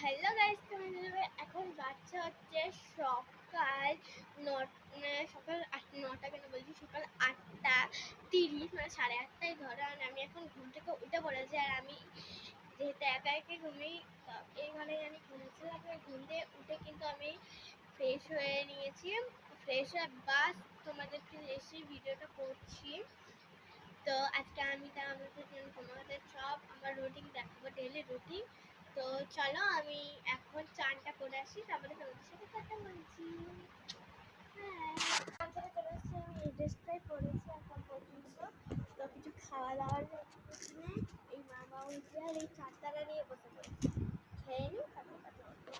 Hello guys, এখন বাচ্চা হচ্ছে সকাল সকাল 9টা, কেন বলছি সকাল 8:30, মানে 8:30 ধরো। আর আমি এখন ঘুম থেকে উঠে পড়েছি। আর আমি যেহেতু একা একা ঘুমিয়ে এই ঘরে আমি ঘুমিয়েছিলাম, ঘুম দিয়ে উঠে কিন্তু আমি ফ্রেশ হয়ে নিয়েছি। ফ্রেশ হয়ে বাস তোমাদেরকে এসে ভিডিওটা করছি। তো আজকে আমি তোমাদের সব আমার রুটিন দেখাবো, ডেইলি রুটিন। তো চলো আমি এখন চানটা করে আসি, তারপরে তোমাদের সাথে কথা বলছি। হ্যাঁ, চলে আসছি। আমি এই ড্রেসটাই পরেছি এখন পর্যন্ত। তো কিছু খাওয়া দাওয়ার নেই, এই মামা উঠে আর এই চারটারা নিয়ে বসে পড়েছি। খেয়ে নিই, তারপরে কথা বলবো।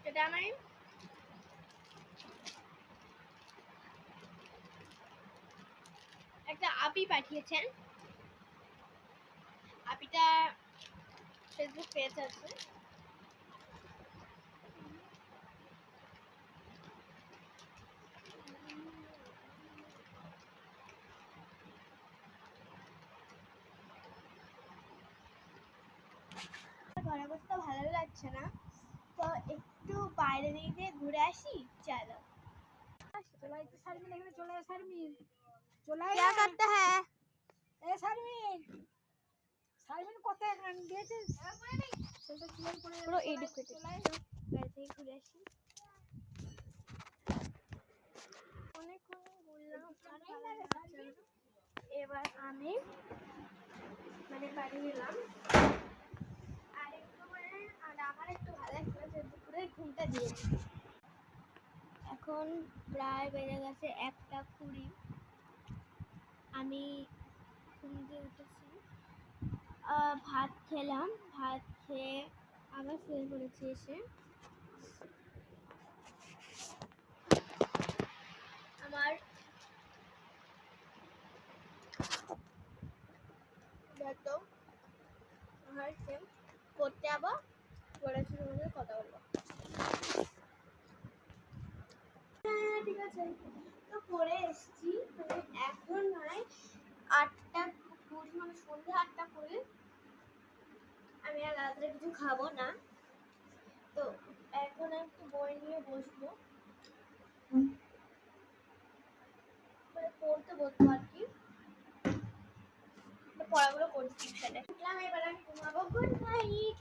এটা আমার একটা আপি পাঠিয়েছেন। আপিটা ফেসবুক পেজ আছে। ঘরে বসতে ভালো লাগছে না, তো একটু বাইরে দিকে ঘুরে আসি। চলো। क्या करते हैं? পুরো এডুকেটেড। বাইরে থেকে ঘুরে আসি। অনেকক্ষণ ঘুরলাম, এবার আমি বাড়ি এলাম। আর আমার একটু ভালো লাগছিল যে দুপুরে ঘুমটা দিয়েছি। এখন প্রায় বেজে গেছে 1:20। আমি ঘুম দিয়ে উঠেছি, ভাত খেলাম। ভাত খেয়ে আবার শুয়ে পড়েছি এসে। আমার পড়তে যাবো, পড়াশোনার মধ্যে কথা বলবো। হ্যাঁ ঠিক আছে, তো পড়ে এসছি। এখন নয় 8:20, মানে সন্ধ্যে 8:20। আমি আর রাত্রে কিছু খাবো না, তো এখন একটু বই নিয়ে বসবো, পড়তে বসবো আর কি। পড়াগুলো করছি একসাথে। এবার আমি ঘুমাবো। Good night.